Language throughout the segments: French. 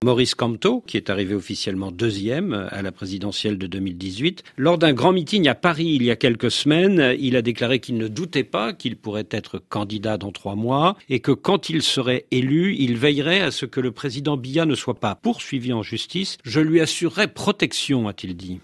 Maurice Kamto, qui est arrivé officiellement deuxième à la présidentielle de 2018. Lors d'un grand meeting à Paris il y a quelques semaines, il a déclaré qu'il ne doutait pas qu'il pourrait être candidat dans 3 mois et que quand il serait élu, il veillerait à ce que le président Biya ne soit pas poursuivi en justice. Je lui assurerai protection, a-t-il dit.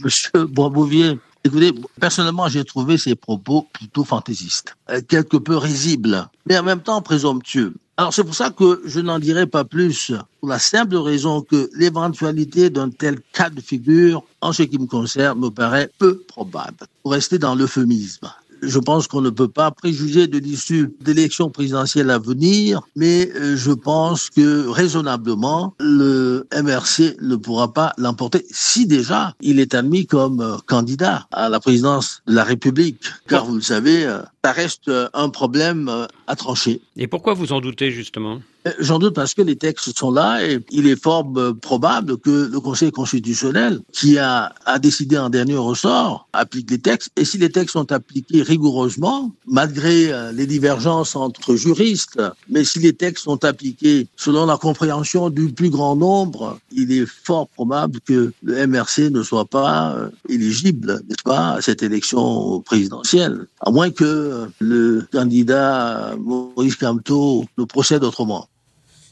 Monsieur Boisbouvier, écoutez, personnellement, j'ai trouvé ces propos plutôt fantaisistes, quelque peu risibles, mais en même temps présomptueux. Alors, c'est pour ça que je n'en dirai pas plus, pour la simple raison que l'éventualité d'un tel cas de figure, en ce qui me concerne, me paraît peu probable. Pour rester dans l'euphémisme. Je pense qu'on ne peut pas préjuger de l'issue de l'élection présidentielle à venir, mais je pense que raisonnablement, le MRC ne pourra pas l'emporter si déjà il est admis comme candidat à la présidence de la République. Car vous le savez, ça reste un problème à trancher. Et pourquoi vous en doutez justement ? J'en doute parce que les textes sont là et il est fort probable que le Conseil constitutionnel, qui a décidé en dernier ressort, applique les textes. Et si les textes sont appliqués rigoureusement, malgré les divergences entre juristes, mais si les textes sont appliqués selon la compréhension du plus grand nombre, il est fort probable que le MRC ne soit pas éligible, n'est-ce pas, à cette élection présidentielle. À moins que le candidat Maurice Kamto ne procède autrement.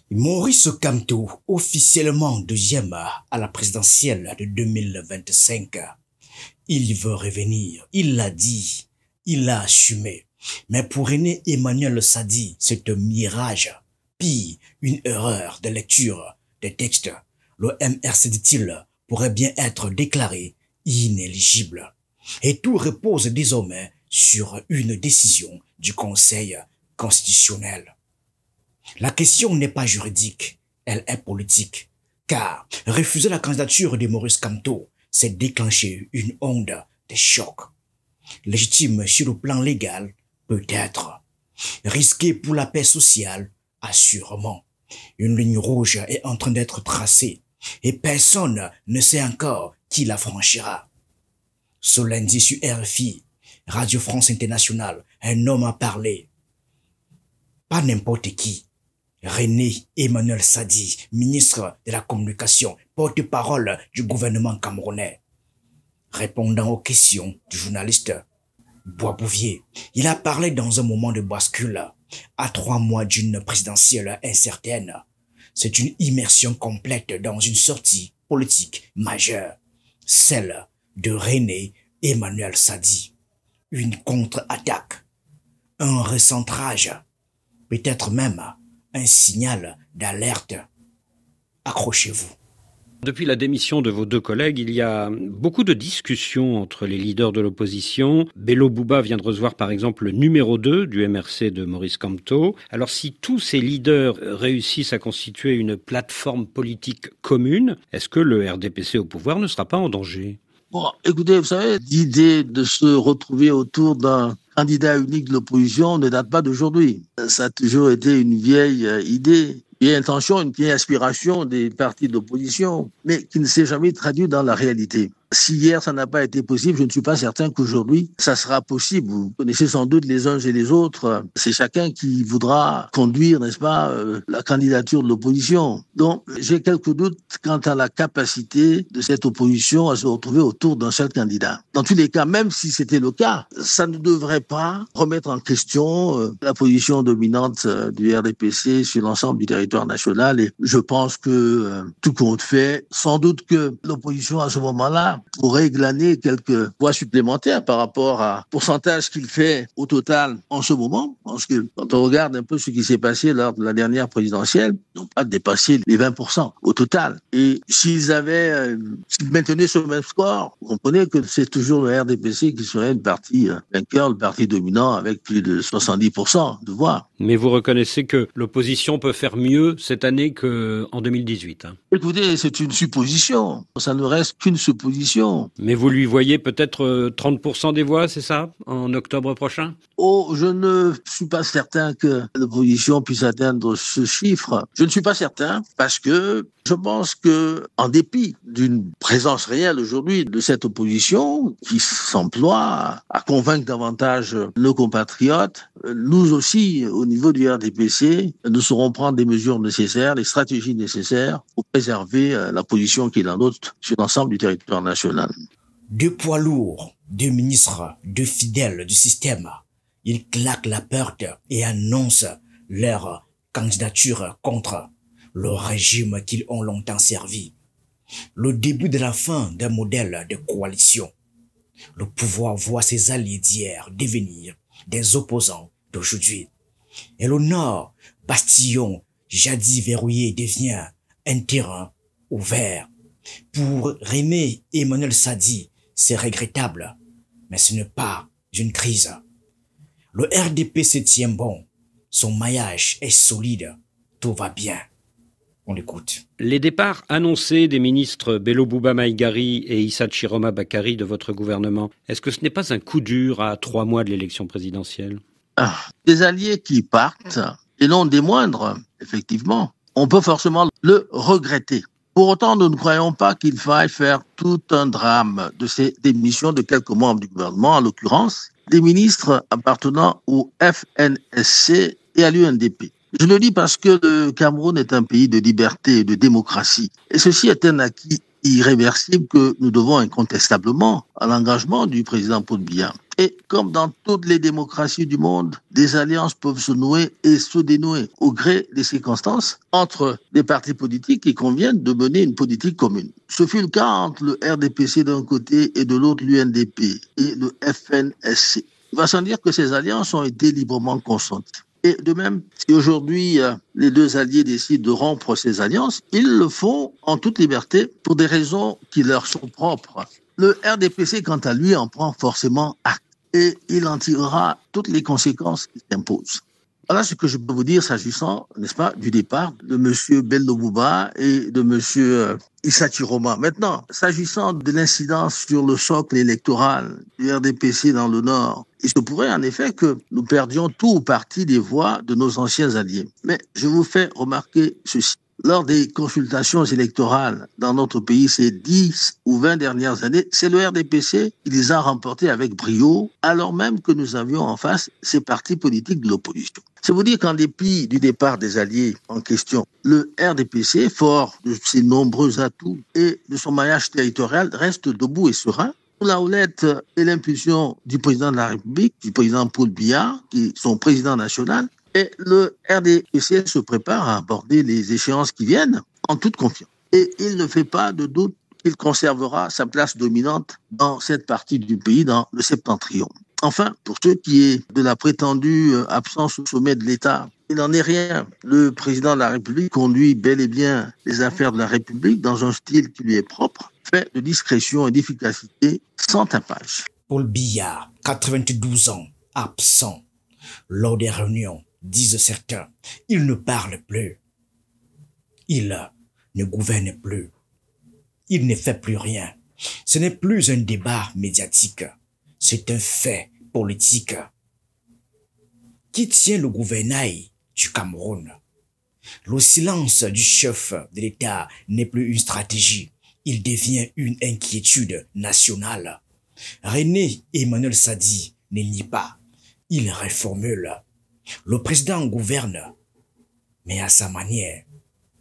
Maurice Kamto, officiellement deuxième à la présidentielle de 2025. Il veut revenir, il l'a dit, il l'a assumé. Mais pour René Emmanuel Sadi, c'est un mirage, pire, une erreur de lecture des textes. Le MRC, dit-il, pourrait bien être déclaré inéligible. Et tout repose désormais sur une décision du Conseil constitutionnel. La question n'est pas juridique, elle est politique. Car refuser la candidature de Maurice Kamto, c'est déclencher une onde de choc. Légitime sur le plan légal, peut-être. Risqué pour la paix sociale, assurément. Une ligne rouge est en train d'être tracée et personne ne sait encore qui la franchira. Ce lundi sur RFI, Radio France Internationale, un homme a parlé. Pas n'importe qui. René Emmanuel Sadi, ministre de la Communication, porte-parole du gouvernement camerounais. Répondant aux questions du journaliste Boisbouvier, il a parlé dans un moment de bascule, à 3 mois d'une présidentielle incertaine. C'est une immersion complète dans une sortie politique majeure, celle de René Emmanuel Sadi. Une contre-attaque, un recentrage, peut-être même un signal d'alerte. Accrochez-vous. Depuis la démission de vos 2 collègues, il y a beaucoup de discussions entre les leaders de l'opposition. Bello Bouba vient de recevoir par exemple le numéro 2 du MRC de Maurice Kamto. Alors si tous ces leaders réussissent à constituer une plateforme politique commune, est-ce que le RDPC au pouvoir ne sera pas en danger ? Bon, écoutez, vous savez, l'idée de se retrouver autour d'un candidat unique de l'opposition ne date pas d'aujourd'hui. Ça a toujours été une vieille idée, une vieille intention, une vieille aspiration des partis d'opposition, mais qui ne s'est jamais traduite dans la réalité. Si hier ça n'a pas été possible, je ne suis pas certain qu'aujourd'hui ça sera possible. Vous connaissez sans doute les uns et les autres. C'est chacun qui voudra conduire, n'est-ce pas, la candidature de l'opposition. Donc j'ai quelques doutes quant à la capacité de cette opposition à se retrouver autour d'un seul candidat. Dans tous les cas, même si c'était le cas, ça ne devrait pas remettre en question la position dominante du RDPC sur l'ensemble du territoire national. Et je pense que tout compte fait, sans doute que l'opposition à ce moment-là pourrait glaner quelques voix supplémentaires par rapport à pourcentage qu'il fait au total en ce moment. Parce que quand on regarde un peu ce qui s'est passé lors de la dernière présidentielle, ils n'ont pas dépassé les 20% au total. Et s'ils maintenaient ce même score, vous comprenez que c'est toujours le RDPC qui serait une partie vainqueur, le parti dominant avec plus de 70% de voix. Mais vous reconnaissez que l'opposition peut faire mieux cette année qu'en 2018 hein. Écoutez, c'est une supposition. Ça ne reste qu'une supposition. Mais vous lui voyez peut-être 30% des voix, c'est ça, en octobre prochain ? Oh, je ne suis pas certain que l'opposition puisse atteindre ce chiffre. Je ne suis pas certain parce que Je pense que, en dépit d'une présence réelle aujourd'hui de cette opposition qui s'emploie à convaincre davantage nos compatriotes, nous aussi, au niveau du RDPC, nous saurons prendre des mesures nécessaires, les stratégies nécessaires pour préserver la position qui est la nôtre sur l'ensemble du territoire national. Deux poids lourds, deux ministres, deux fidèles du système, ils claquent la porte et annoncent leur candidature contre le régime qu'ils ont longtemps servi. Le début de la fin d'un modèle de coalition. Le pouvoir voit ses alliés d'hier devenir des opposants d'aujourd'hui. Et le Nord, bastion jadis verrouillé, devient un terrain ouvert. Pour René Emmanuel Sadi, c'est regrettable, mais ce n'est pas une crise. Le RDP se tient bon, son maillage est solide, tout va bien. On l'écoute. Les départs annoncés des ministres Bello Bouba Maïgari et Issa Chiroma Bakari de votre gouvernement, est-ce que ce n'est pas un coup dur à 3 mois de l'élection présidentielle ? Des alliés qui partent, et non des moindres, effectivement, on peut forcément le regretter. Pour autant, nous ne croyons pas qu'il faille faire tout un drame de ces démissions de quelques membres du gouvernement, en l'occurrence des ministres appartenant au FNSC et à l'UNDP. Je le dis parce que le Cameroun est un pays de liberté et de démocratie. Et ceci est un acquis irréversible que nous devons incontestablement à l'engagement du président Paul Biya. Et comme dans toutes les démocraties du monde, des alliances peuvent se nouer et se dénouer au gré des circonstances entre des partis politiques qui conviennent de mener une politique commune. Ce fut le cas entre le RDPC d'un côté et de l'autre l'UNDP et le FNSC. Il va sans dire que ces alliances ont été librement consenties. Et de même, si aujourd'hui les deux alliés décident de rompre ces alliances, ils le font en toute liberté pour des raisons qui leur sont propres. Le RDPC, quant à lui, en prend forcément acte et il en tirera toutes les conséquences qui s'imposent. Voilà ce que je peux vous dire s'agissant, n'est-ce pas, du départ de M. Bello Bouba et de M. Issa Chiroma. Maintenant, s'agissant de l'incidence sur le socle électoral du RDPC dans le Nord, il se pourrait en effet que nous perdions tout ou partie des voix de nos anciens alliés. Mais je vous fais remarquer ceci. Lors des consultations électorales dans notre pays ces 10 ou 20 dernières années, c'est le RDPC qui les a remportées avec brio, alors même que nous avions en face ces partis politiques de l'opposition. C'est vous dire qu'en dépit du départ des alliés en question, le RDPC, fort de ses nombreux atouts et de son maillage territorial, reste debout et serein. La houlette et l'impulsion du président de la République, du président Paul Biya, qui est son président national, et le RDPC se prépare à aborder les échéances qui viennent en toute confiance. Et il ne fait pas de doute qu'il conservera sa place dominante dans cette partie du pays, dans le septentrion. Enfin, pour ce qui est de la prétendue absence au sommet de l'État, il n'en est rien. Le président de la République conduit bel et bien les affaires de la République dans un style qui lui est propre, fait de discrétion et d'efficacité sans tapage. Paul Biya, 92 ans, absent lors des réunions, disent certains. Il ne parle plus. Il ne gouverne plus. Il ne fait plus rien. Ce n'est plus un débat médiatique. C'est un fait politique. Qui tient le gouvernail du Cameroun? Le silence du chef de l'État n'est plus une stratégie. Il devient une inquiétude nationale. René Emmanuel Sadi ne nie pas. Il reformule. Le président gouverne, mais à sa manière.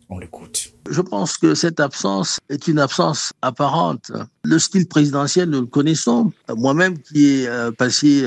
On l'écoute. Je pense que cette absence est une absence apparente. Le style présidentiel, nous le connaissons. Moi-même qui ai passé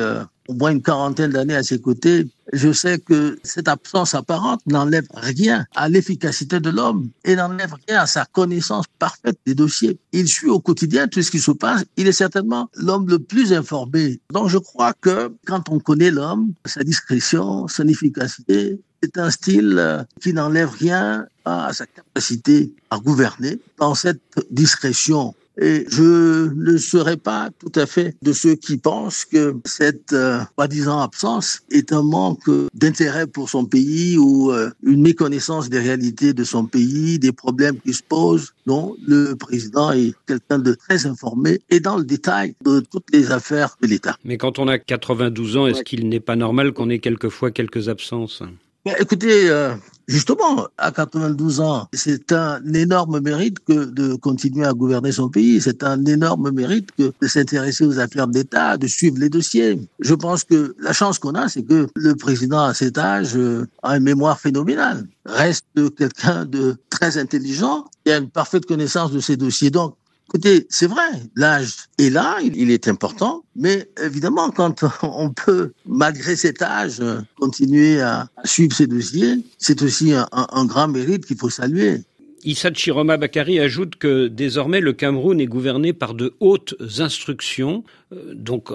au moins une quarantaine d'années à ses côtés, je sais que cette absence apparente n'enlève rien à l'efficacité de l'homme et n'enlève rien à sa connaissance parfaite des dossiers. Il suit au quotidien tout ce qui se passe. Il est certainement l'homme le plus informé. Donc je crois que quand on connaît l'homme, sa discrétion, son efficacité, c'est un style qui n'enlève rien à sa capacité à gouverner dans cette discrétion. Et je ne serai pas tout à fait de ceux qui pensent que cette soi-disant absence est un manque d'intérêt pour son pays ou une méconnaissance des réalités de son pays, des problèmes qui se posent. Non, le président est quelqu'un de très informé et dans le détail de toutes les affaires de l'État. Mais quand on a 92 ans, est-ce qu'il n'est pas normal qu'on ait quelquefois quelques absences ? Écoutez, Justement, à 92 ans, c'est un énorme mérite que de continuer à gouverner son pays. C'est un énorme mérite que de s'intéresser aux affaires d'État, de suivre les dossiers. Je pense que la chance qu'on a, c'est que le président à cet âge a une mémoire phénoménale. Reste quelqu'un de très intelligent et a une parfaite connaissance de ses dossiers. Donc, écoutez, c'est vrai, l'âge est là, il est important, mais évidemment, quand on peut, malgré cet âge, continuer à suivre ces dossiers, c'est aussi un grand mérite qu'il faut saluer. Issa Chiroma Bakary ajoute que désormais le Cameroun est gouverné par de hautes instructions, donc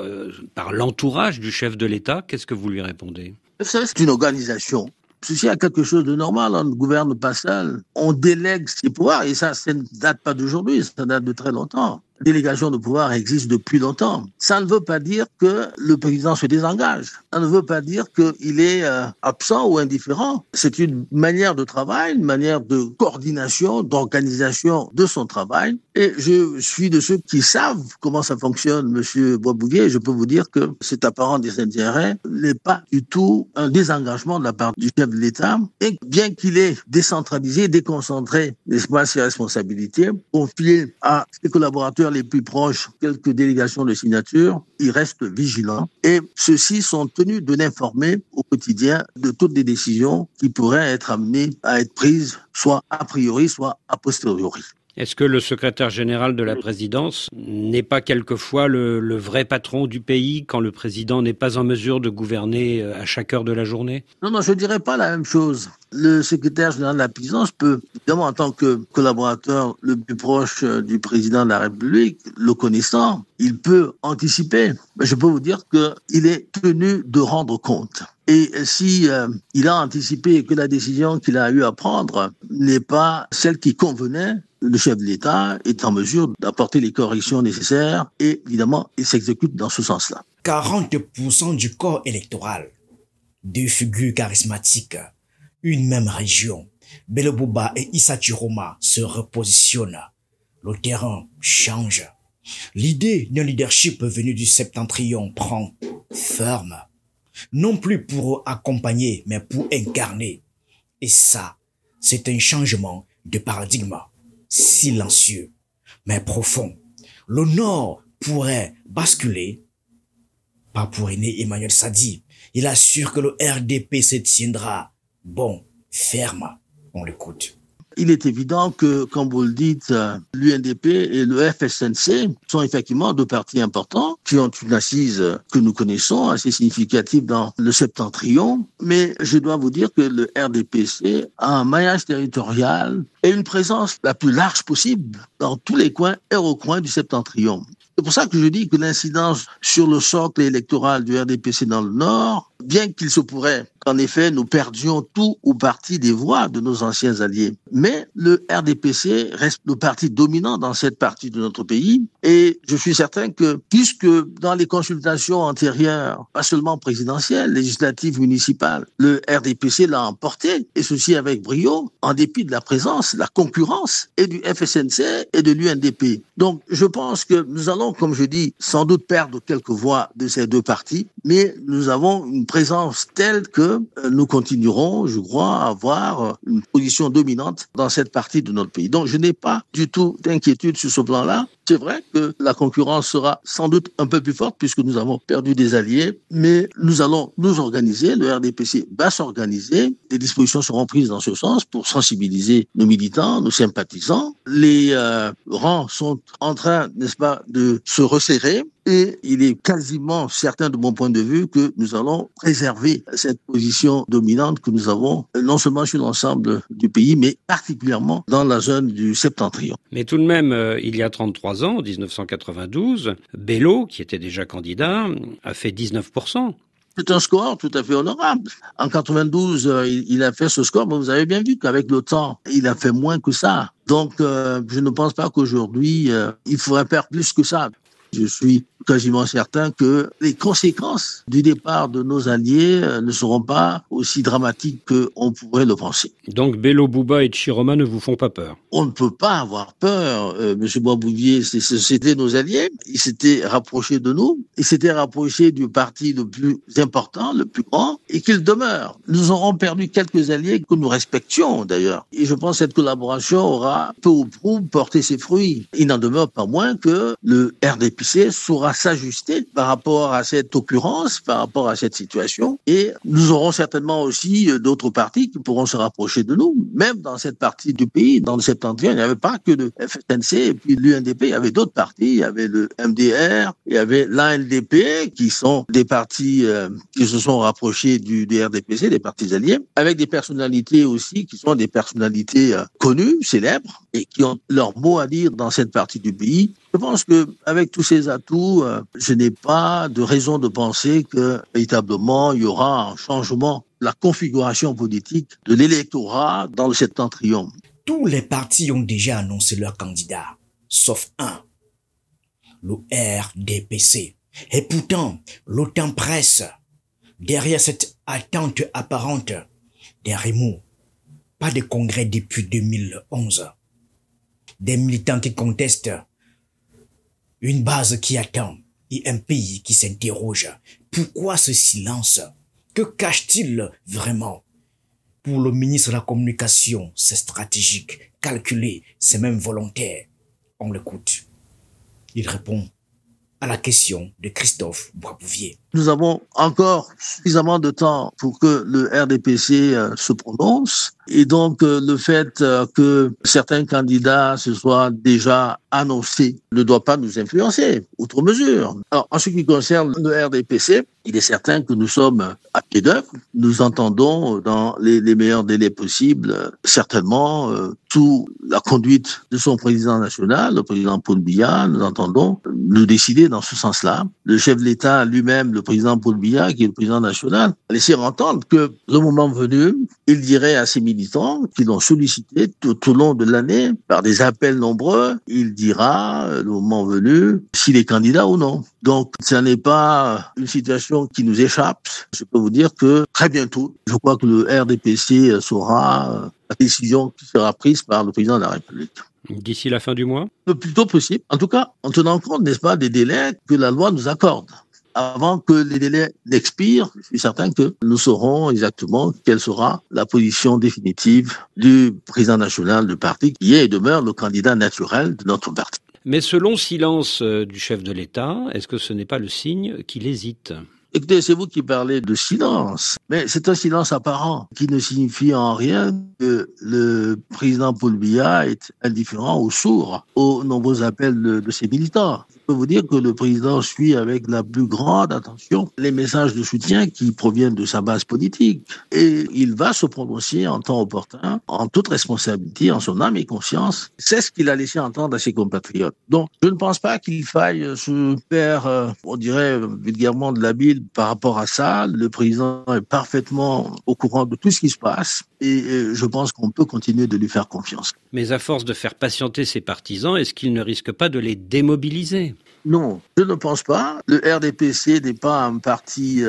par l'entourage du chef de l'État. Qu'est-ce que vous lui répondez ? Vous savez, c'est une organisation. Ceci a quelque chose de normal, on ne gouverne pas seul. On délègue ses pouvoirs, et ça ne date pas d'aujourd'hui, ça date de très longtemps. La délégation de pouvoir existe depuis longtemps. Ça ne veut pas dire que le président se désengage. Ça ne veut pas dire qu'il est absent ou indifférent. C'est une manière de travail, une manière de coordination, d'organisation de son travail. Et je suis de ceux qui savent comment ça fonctionne, Monsieur Boisbouvier. Je peux vous dire que cet apparent désintérêt n'est pas du tout un désengagement de la part du chef de l'État. Et bien qu'il ait décentralisé, déconcentré, n'est-ce pas, ses responsabilités, confié à ses collaborateurs les plus proches quelques délégations de signature, il reste vigilant. Et ceux-ci sont tenus de l'informer au quotidien de toutes les décisions qui pourraient être amenées à être prises, soit a priori, soit a posteriori. Est-ce que le secrétaire général de la présidence n'est pas quelquefois le vrai patron du pays quand le président n'est pas en mesure de gouverner à chaque heure de la journée ? Non, je ne dirais pas la même chose. Le secrétaire général de la présidence peut, évidemment, en tant que collaborateur le plus proche du président de la République, le connaissant, il peut anticiper. Mais je peux vous dire qu'il est tenu de rendre compte. Et si il a anticipé que la décision qu'il a eu à prendre n'est pas celle qui convenait, le chef de l'État est en mesure d'apporter les corrections nécessaires et, évidemment, il s'exécute dans ce sens-là. 40% du corps électoral, deux figures charismatiques, une même région, Bello Bouba et Issa Chiroma se repositionnent. Le terrain change. L'idée d'un leadership venu du septentrion prend forme. Non plus pour accompagner, mais pour incarner. Et ça, c'est un changement de paradigme. Silencieux, mais profond. Le Nord pourrait basculer. Pas pour aider Emmanuel Sadi. Il assure que le RDP se tiendra bon, ferme. On l'écoute. Il est évident que, comme vous le dites, l'UNDP et le FSNC sont effectivement deux partis importants qui ont une assise que nous connaissons, assez significative dans le septentrion. Mais je dois vous dire que le RDPC a un maillage territorial et une présence la plus large possible dans tous les coins et recoins du septentrion. C'est pour ça que je dis que l'incidence sur le socle électoral du RDPC dans le Nord, bien qu'il se pourrait qu'en effet nous perdions tout ou partie des voix de nos anciens alliés, mais le RDPC reste le parti dominant dans cette partie de notre pays et je suis certain que puisque dans les consultations antérieures, pas seulement présidentielles, législatives, municipales, le RDPC l'a emporté et ceci avec brio, en dépit de la présence, la concurrence et du FSNC et de l'UNDP. Donc je pense que nous allons, comme je dis, sans doute perdre quelques voix de ces deux partis, mais nous avons une présence telle que nous continuerons, je crois, à avoir une position dominante dans cette partie de notre pays. Donc je n'ai pas du tout d'inquiétude sur ce plan-là. C'est vrai que la concurrence sera sans doute un peu plus forte puisque nous avons perdu des alliés, mais nous allons nous organiser, le RDPC va s'organiser, des dispositions seront prises dans ce sens pour sensibiliser nos militants, nos sympathisants. Les rangs sont en train, n'est-ce pas, de se resserrer et il est quasiment certain de mon point de vue que nous allons préserver cette position dominante que nous avons non seulement sur l'ensemble du pays, mais particulièrement dans la zone du septentrion. Mais tout de même, il y a 33 ans, en 1992, Bello, qui était déjà candidat, a fait 19%. C'est un score tout à fait honorable. En 92, il a fait ce score, mais vous avez bien vu qu'avec le temps, il a fait moins que ça. Donc, je ne pense pas qu'aujourd'hui, il faudrait faire plus que ça. Je suis quasiment certain que les conséquences du départ de nos alliés ne seront pas aussi dramatiques qu'on pourrait le penser. Donc Bello Bouba et Chiroma ne vous font pas peur? On ne peut pas avoir peur. Monsieur Boisbouvier, c'était nos alliés. Ils s'étaient rapprochés de nous. Ils s'étaient rapprochés du parti le plus important, le plus grand, et qu'il demeure. Nous aurons perdu quelques alliés que nous respections d'ailleurs. Et je pense que cette collaboration aura peu ou prou porté ses fruits. Il n'en demeure pas moins que le RDPC saura s'ajuster par rapport à cette occurrence, par rapport à cette situation. Et nous aurons certainement aussi d'autres partis qui pourront se rapprocher de nous. Même dans cette partie du pays, dans le septentrion, il n'y avait pas que le FSNC et puis l'UNDP, il y avait d'autres partis. Il y avait le MDR, il y avait l'ANDP, qui sont des partis qui se sont rapprochés du RDPC, des partis alliés, avec des personnalités aussi qui sont des personnalités connues, célèbres, et qui ont leur mot à dire dans cette partie du pays. Je pense que avec tous ces atouts, je n'ai pas de raison de penser que véritablement il y aura un changement de la configuration politique de l'électorat dans le septentrion. Tous les partis ont déjà annoncé leurs candidats, sauf un, le RDPC. Et pourtant, l'OTAN presse. Derrière cette attente apparente, des remous, pas de congrès depuis 2011. Des militants qui contestent, une base qui attend et un pays qui s'interroge. Pourquoi ce silence? Que cache-t-il vraiment? Pour le ministre de la Communication, c'est stratégique, calculé, c'est même volontaire. On l'écoute. Il répond à la question de Christophe Boisbouvier. Nous avons encore suffisamment de temps pour que le RDPC se prononce. Et donc, le fait que certains candidats se soient déjà annoncés ne doit pas nous influencer, outre mesure. Alors, en ce qui concerne le RDPC, il est certain que nous sommes à pied d'œuvre. Nous entendons dans les meilleurs délais possibles, certainement, sous la conduite de son président national, le président Paul Biya, nous entendons nous décider dans ce sens-là. Le chef de l'État lui-même, le président Paul Biya, qui est le président national, a laissé entendre que le moment venu, il dirait à ses militants qui l'ont sollicité tout au long de l'année par des appels nombreux, il dira le moment venu s'il est candidat ou non. Donc, ce n'est pas une situation qui nous échappe. Je peux vous dire que très bientôt, je crois que le RDPC saura la décision qui sera prise par le président de la République. D'ici la fin du mois? Le plus tôt possible. En tout cas, en tenant compte, n'est-ce pas, des délais que la loi nous accorde. Avant que les délais n'expirent, je suis certain que nous saurons exactement quelle sera la position définitive du président national du parti, qui est et demeure le candidat naturel de notre parti. Mais ce long silence du chef de l'État, est-ce que ce n'est pas le signe qu'il hésite? Écoutez, c'est vous qui parlez de silence, mais c'est un silence apparent qui ne signifie en rien que le président Paul Biya est indifférent ou sourd aux nombreux appels de ses militants. Je peux vous dire que le président suit avec la plus grande attention les messages de soutien qui proviennent de sa base politique. Et il va se prononcer en temps opportun, en toute responsabilité, en son âme et conscience. C'est ce qu'il a laissé entendre à ses compatriotes. Donc, je ne pense pas qu'il faille se faire, on dirait vulgairement, de l'habile par rapport à ça. Le président est parfaitement au courant de tout ce qui se passe et je pense qu'on peut continuer de lui faire confiance. Mais à force de faire patienter ses partisans, est-ce qu'il ne risque pas de les démobiliser? Non, je ne pense pas. Le RDPC n'est pas un parti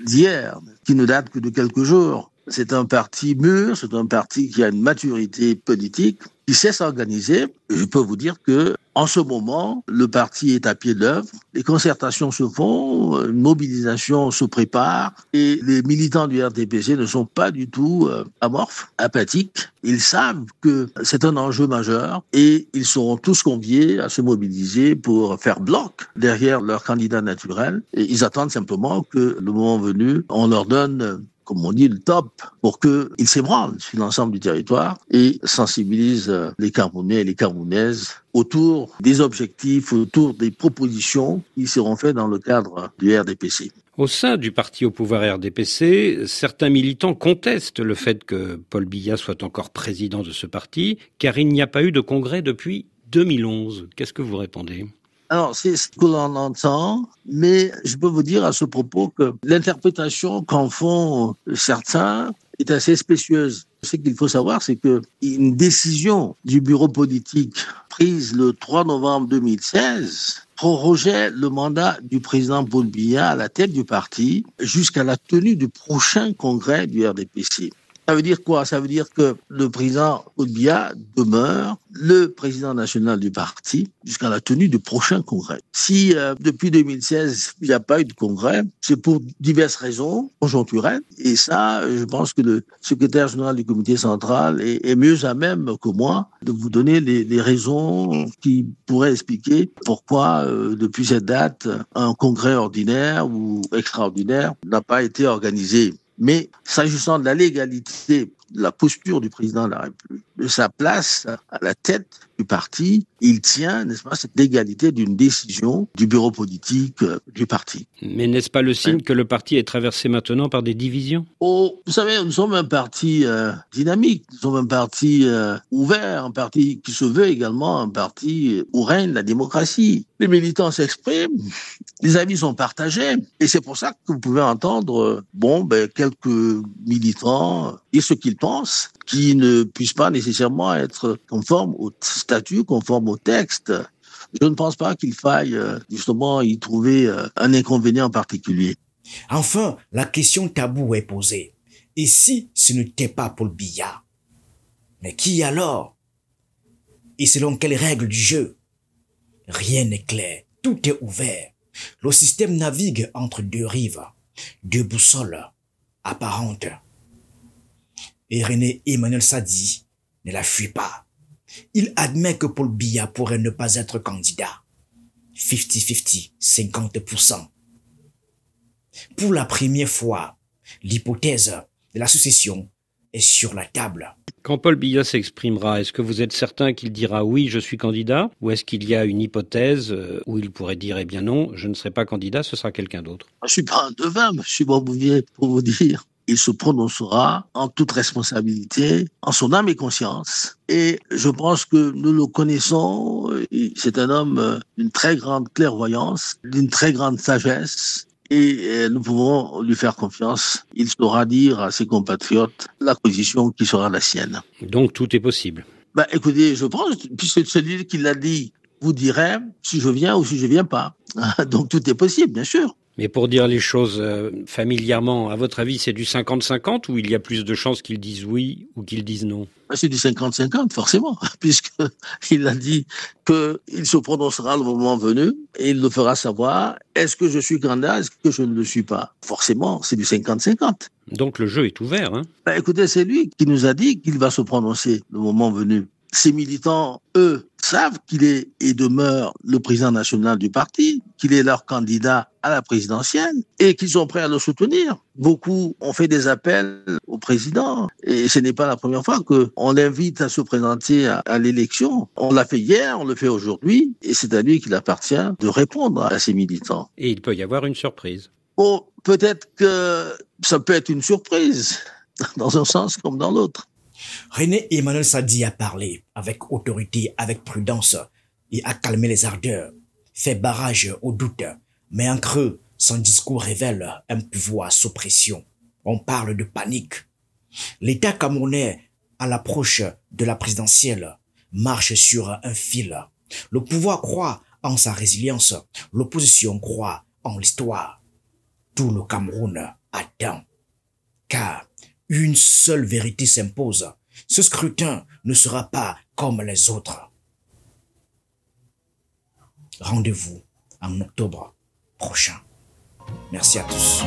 d'hier, qui ne date que de quelques jours. C'est un parti mûr, c'est un parti qui a une maturité politique, qui sait s'organiser. Je peux vous dire que, en ce moment, le parti est à pied d'œuvre. Les concertations se font, une mobilisation se prépare et les militants du RDPC ne sont pas du tout amorphes, apathiques. Ils savent que c'est un enjeu majeur et ils seront tous conviés à se mobiliser pour faire bloc derrière leur candidat naturel. Et ils attendent simplement que, le moment venu, on leur donne, comme on dit, le top pour qu'ils s'ébranlent sur l'ensemble du territoire et sensibilisent les Camerounais et les Camerounaises autour des objectifs, autour des propositions qui seront faites dans le cadre du RDPC. Au sein du parti au pouvoir RDPC, certains militants contestent le fait que Paul Biya soit encore président de ce parti, car il n'y a pas eu de congrès depuis 2011. Qu'est-ce que vous répondez ? Alors, c'est ce que l'on entend, mais je peux vous dire à ce propos que l'interprétation qu'en font certains est assez spécieuse. Ce qu'il faut savoir, c'est que une décision du bureau politique prise le 3 novembre 2016 prorogeait le mandat du président Paul Biya à la tête du parti jusqu'à la tenue du prochain congrès du RDPC. Ça veut dire quoi? Ça veut dire que le président Paul Biya demeure le président national du parti jusqu'à la tenue du prochain congrès. Si depuis 2016, il n'y a pas eu de congrès, c'est pour diverses raisons conjoncturelles. Et ça, je pense que le secrétaire général du comité central est mieux à même que moi de vous donner les raisons qui pourraient expliquer pourquoi, depuis cette date, un congrès ordinaire ou extraordinaire n'a pas été organisé. Mais s'agissant de la légalité, de la posture du président de la République, de sa place à la tête du parti, il tient, n'est-ce pas, cette légalité d'une décision du bureau politique du parti. Mais n'est-ce pas le signe que le parti est traversé maintenant par des divisions? Oh, vous savez, nous sommes un parti dynamique, nous sommes un parti ouvert, un parti qui se veut également un parti où règne la démocratie. Les militants s'expriment, les avis sont partagés, et c'est pour ça que vous pouvez entendre, quelques militants dire ce qu'ils pensent, qui ne puissent pas nécessairement être conformes au statut, conformes au texte. Je ne pense pas qu'il faille justement y trouver un inconvénient particulier. Enfin, la question taboue est posée. Et si ce n'était pas Paul Biya? Mais qui alors? Et selon quelles règles du jeu? Rien n'est clair, tout est ouvert. Le système navigue entre deux rives, deux boussoles apparentes. Et René Emmanuel Sadi ne la fuit pas. Il admet que Paul Biya pourrait ne pas être candidat. 50-50, 50%. Pour la première fois, l'hypothèse de la succession est sur la table. Quand Paul Biya s'exprimera, est-ce que vous êtes certain qu'il dira oui, je suis candidat? Ou est-ce qu'il y a une hypothèse où il pourrait dire, eh bien non, je ne serai pas candidat, ce sera quelqu'un d'autre? Je ne suis pas un devin, monsieur Barbouvier, pour vous dire. Il se prononcera en toute responsabilité, en son âme et conscience. Et je pense que nous le connaissons. C'est un homme d'une très grande clairvoyance, d'une très grande sagesse. Et nous pouvons lui faire confiance. Il saura dire à ses compatriotes la position qui sera la sienne. Donc tout est possible. Écoutez, je pense, puisque celui qui l'a dit vous dirait si je viens ou si je viens pas. Donc tout est possible, bien sûr. Mais pour dire les choses familièrement, à votre avis, c'est du 50-50 ou il y a plus de chances qu'ils disent oui ou qu'ils disent non? C'est du 50-50, forcément, puisqu'il a dit qu'il se prononcera le moment venu et il le fera savoir. Est-ce que je suis candidat? Est-ce que je ne le suis pas? Forcément, c'est du 50-50. Donc le jeu est ouvert, hein? Écoutez, c'est lui qui nous a dit qu'il va se prononcer le moment venu. Ces militants, eux, savent qu'il est et demeure le président national du parti, qu'il est leur candidat à la présidentielle et qu'ils sont prêts à le soutenir. Beaucoup ont fait des appels au président et ce n'est pas la première fois qu'on l'invite à se présenter à l'élection. On l'a fait hier, on le fait aujourd'hui et c'est à lui qu'il appartient de répondre à ces militants. Et il peut y avoir une surprise. Oh, peut-être que ça peut être une surprise, dans un sens comme dans l'autre. René Emmanuel Sadi a parlé avec autorité, avec prudence et a calmé les ardeurs, fait barrage aux doutes, mais en creux, son discours révèle un pouvoir sous pression. On parle de panique. L'État camerounais, à l'approche de la présidentielle, marche sur un fil. Le pouvoir croit en sa résilience, l'opposition croit en l'histoire. Tout le Cameroun attend, car une seule vérité s'impose. Ce scrutin ne sera pas comme les autres. Rendez-vous en octobre prochain. Merci à tous.